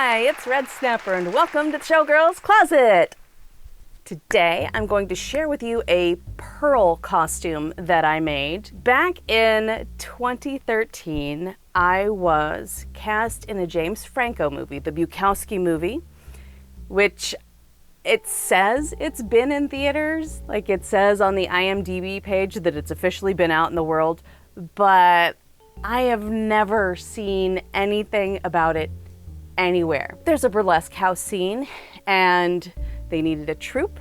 Hi, it's Red Snapper and welcome to the Showgirl's Closet. Today I'm going to share with you a pearl costume that I made. Back in 2013, I was cast in a James Franco movie, the Bukowski movie, which it says it's been in theaters. Like it says on the IMDb page that it's officially been out in the world, but I have never seen anything about it anywhere. There's a burlesque house scene and they needed a troupe,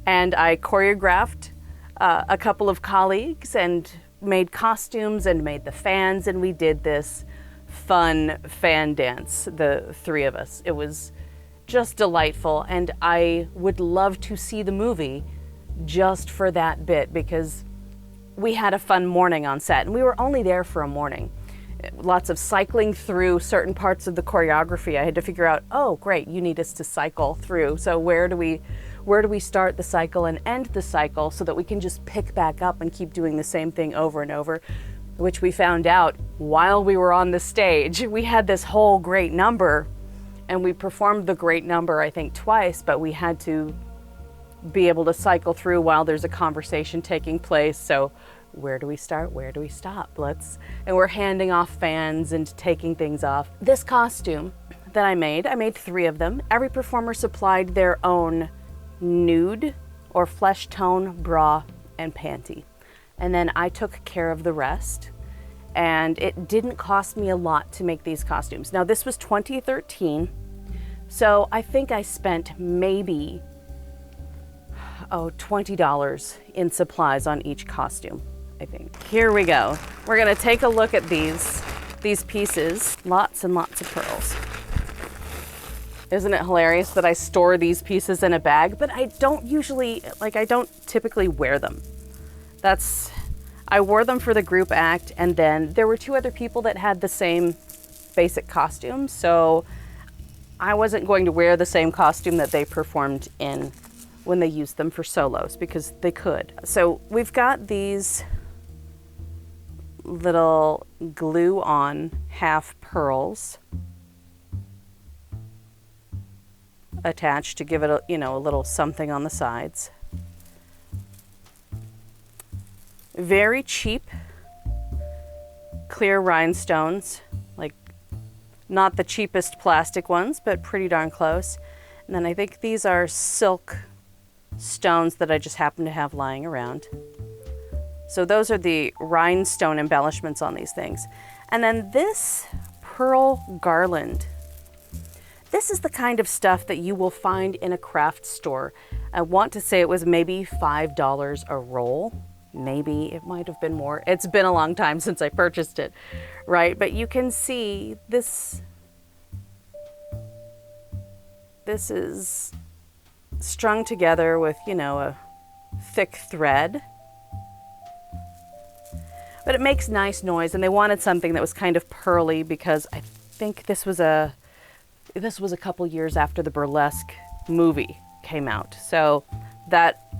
and I choreographed a couple of colleagues and made costumes and made the fans, and we did this fun fan dance, the three of us. It was just delightful, and I would love to see the movie just for that bit because we had a fun morning on set, and we were only there for a morning. Lots of cycling through certain parts of the choreography. I had to figure out, oh great, you need us to cycle through. So where do we start the cycle and end the cycle so that we can just pick back up and keep doing the same thing over and over, which we found out while we were on the stage. We had this whole great number and we performed the great number, I think twice, but we had to be able to cycle through while there's a conversation taking place. So where do we start? Where do we stop? And we're handing off fans and taking things off. This costume that I made three of them. Every performer supplied their own nude or flesh tone bra and panty. And then I took care of the rest. And it didn't cost me a lot to make these costumes. Now this was 2013. So I think I spent maybe $20 in supplies on each costume, I think. Here we go. We're gonna take a look at these pieces. Lots and lots of pearls. Isn't it hilarious that I store these pieces in a bag, but I don't typically wear them. I wore them for the group act, and then there were two other people that had the same basic costume, so I wasn't going to wear the same costume that they performed in when they used them for solos because they could. So we've got these little glue-on half pearls attached to give it a little something on the sides. Very cheap clear rhinestones, like not the cheapest plastic ones, but pretty darn close. And then I think these are silk stones that I just happen to have lying around. So those are the rhinestone embellishments on these things. And then this pearl garland. This is the kind of stuff that you will find in a craft store. I want to say it was maybe $5 a roll. Maybe it might have been more. It's been a long time since I purchased it, right? But you can see this is strung together with, a thick thread. But it makes nice noise, and they wanted something that was kind of pearly because I think this was a couple years after the Burlesque movie came out. So that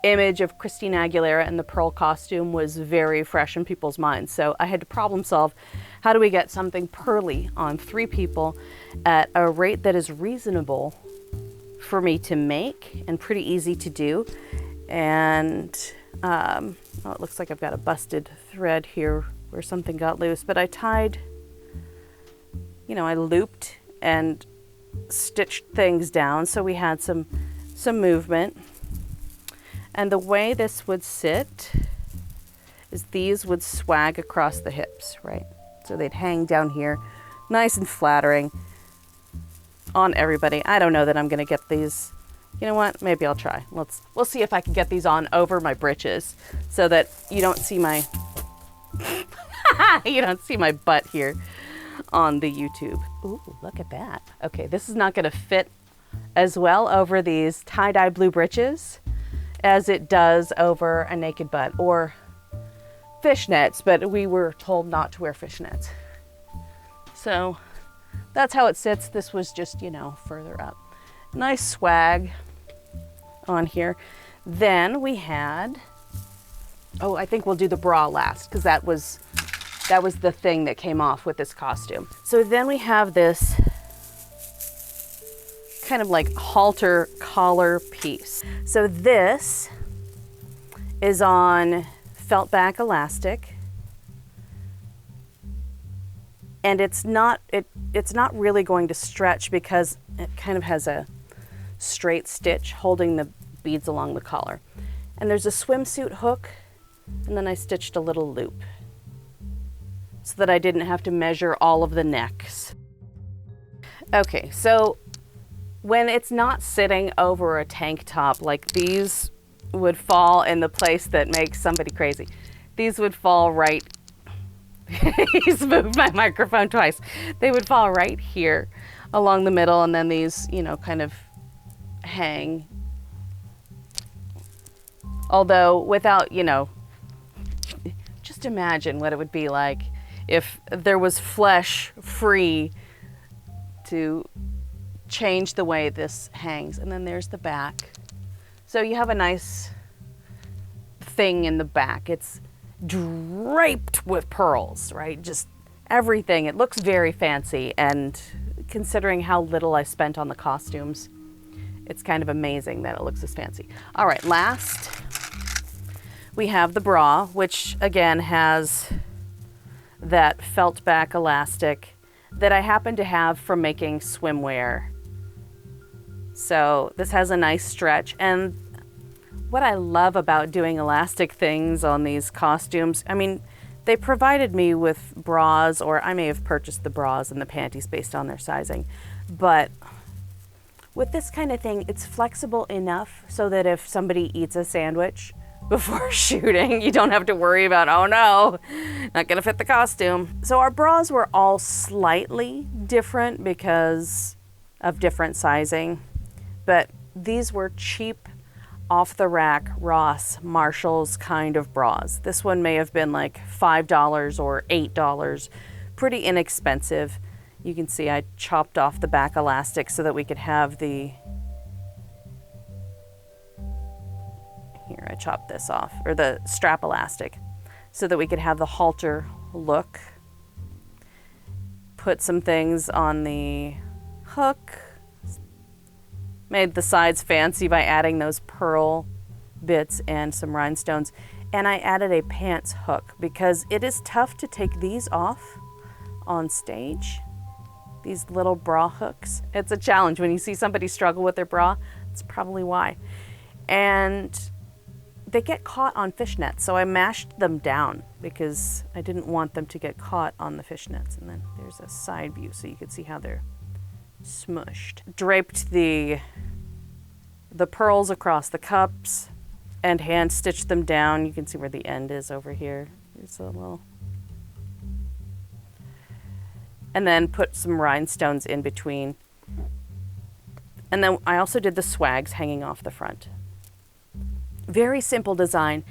image of Christina Aguilera in the pearl costume was very fresh in people's minds. So I had to problem solve, how do we get something pearly on three people at a rate that is reasonable for me to make and pretty easy to do. And it looks like I've got a busted thread here where something got loose, but I tied, I looped and stitched things down so we had some movement. And the way this would sit is these would swag across the hips, right? So they'd hang down here, nice and flattering on everybody. I don't know that I'm gonna get these. You know what? Maybe I'll try. We'll see if I can get these on over my britches so that you don't see my butt here on the YouTube. Ooh, look at that. Okay, this is not gonna fit as well over these tie-dye blue britches as it does over a naked butt or fishnets, but we were told not to wear fishnets. So that's how it sits. This was just, further up. Nice swag on here. Then we had, I think we'll do the bra last because that was the thing that came off with this costume. So then we have this kind of like halter collar piece. So this is on felt back elastic, and it's not really going to stretch because it kind of has a straight stitch holding the beads along the collar. And there's a swimsuit hook, and then I stitched a little loop so that I didn't have to measure all of the necks. Okay, so when it's not sitting over a tank top, like these would fall in the place that makes somebody crazy. These would fall right, he's moved my microphone twice. They would fall right here along the middle, and then these, you know, kind of hang. Although without, you know, just imagine what it would be like if there was flesh free to change the way this hangs. And then there's the back. So you have a nice thing in the back. It's draped with pearls, right? Just everything. It looks very fancy, and considering how little I spent on the costumes, it's kind of amazing that it looks this fancy. All right, last we have the bra, which again has that felt back elastic that I happen to have from making swimwear. So this has a nice stretch, and what I love about doing elastic things on these costumes, I mean, they provided me with bras, or I may have purchased the bras and the panties based on their sizing, but with this kind of thing, it's flexible enough so that if somebody eats a sandwich before shooting, you don't have to worry about, oh no, not gonna fit the costume. So our bras were all slightly different because of different sizing, but these were cheap, off-the-rack Ross Marshalls kind of bras. This one may have been like $5 or $8, pretty inexpensive. You can see I chopped off the back elastic so that we could have the, here I chopped this off, or the strap elastic, so that we could have the halter look. Put some things on the hook, made the sides fancy by adding those pearl bits and some rhinestones. And I added a pants hook because it is tough to take these off on stage, these little bra hooks. It's a challenge when you see somebody struggle with their bra. That's probably why. And they get caught on fishnets, so I mashed them down because I didn't want them to get caught on the fishnets. And then there's a side view so you can see how they're smushed. Draped the pearls across the cups and hand stitched them down. You can see where the end is over here. There's a little. And then put some rhinestones in between. And then I also did the swags hanging off the front. Very simple design.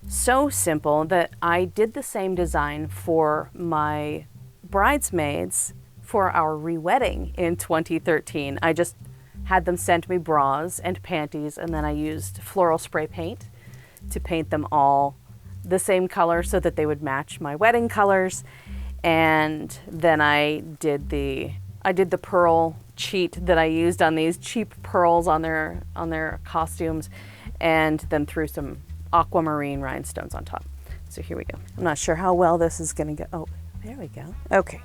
So simple that I did the same design for my bridesmaids for our re-wedding in 2013. I just had them send me bras and panties, and then I used floral spray paint to paint them all the same color so that they would match my wedding colors. And then I did the pearl cheat that I used on these cheap pearls on their costumes, and then threw some aquamarine rhinestones on top. So here we go. I'm not sure how well this is gonna go. Oh, there we go. Okay.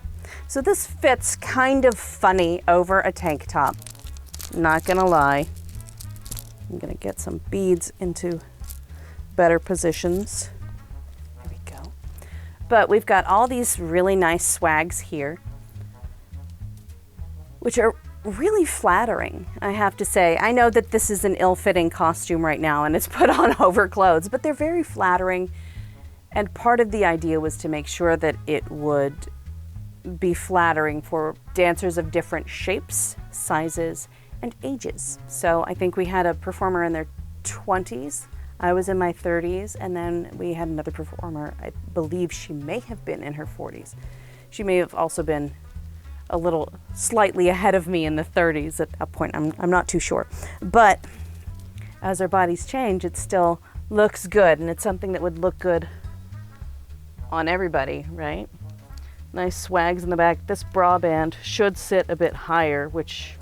So this fits kind of funny over a tank top. Not gonna lie. I'm gonna get some beads into better positions. There we go. But we've got all these really nice swags here, which are really flattering, I have to say. I know that this is an ill-fitting costume right now and it's put on over clothes, but they're very flattering. And part of the idea was to make sure that it would be flattering for dancers of different shapes, sizes, and ages. So I think we had a performer in their 20s. I was in my 30s, and then we had another performer, I believe she may have been in her 40s. She may have also been a little slightly ahead of me in the 30s at that point. I'm not too sure. But as our bodies change, it still looks good, and it's something that would look good on everybody, right? Nice swags in the back. This bra band should sit a bit higher, which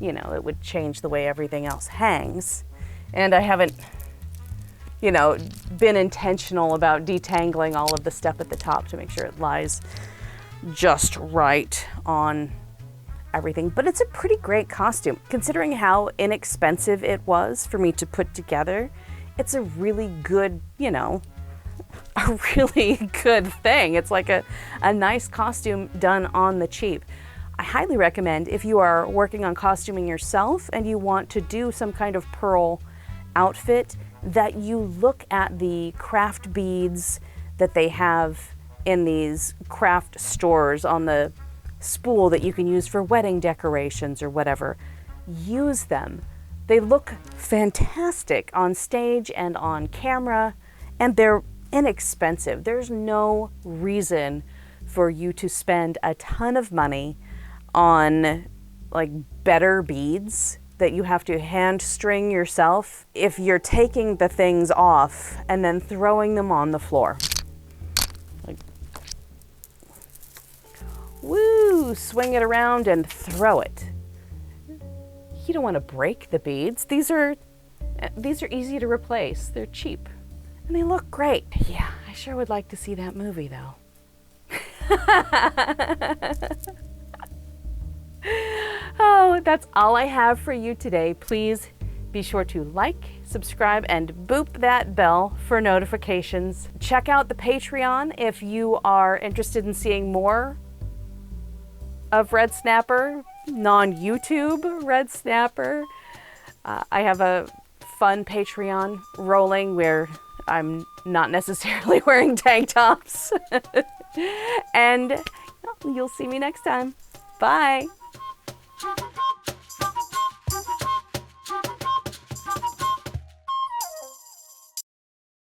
you know, it would change the way everything else hangs. And I haven't, you know, been intentional about detangling all of the stuff at the top to make sure it lies just right on everything. But it's a pretty great costume. Considering how inexpensive it was for me to put together, it's a really good, you know, a really good thing. It's like a nice costume done on the cheap. I highly recommend, if you are working on costuming yourself and you want to do some kind of pearl outfit, that you look at the craft beads that they have in these craft stores on the spool that you can use for wedding decorations or whatever. Use them. They look fantastic on stage and on camera, and they're inexpensive. There's no reason for you to spend a ton of money on like better beads that you have to hand string yourself if you're taking the things off and then throwing them on the floor. Like, woo, swing it around and throw it. You don't want to break the beads. These are easy to replace. They're cheap and they look great. Yeah, I sure would like to see that movie though. Oh, that's all I have for you today. Please be sure to like, subscribe, and boop that bell for notifications. Check out the Patreon if you are interested in seeing more of Red Snapper, non-YouTube Red Snapper. I have a fun Patreon rolling where I'm not necessarily wearing tank tops. And you'll see me next time. Bye.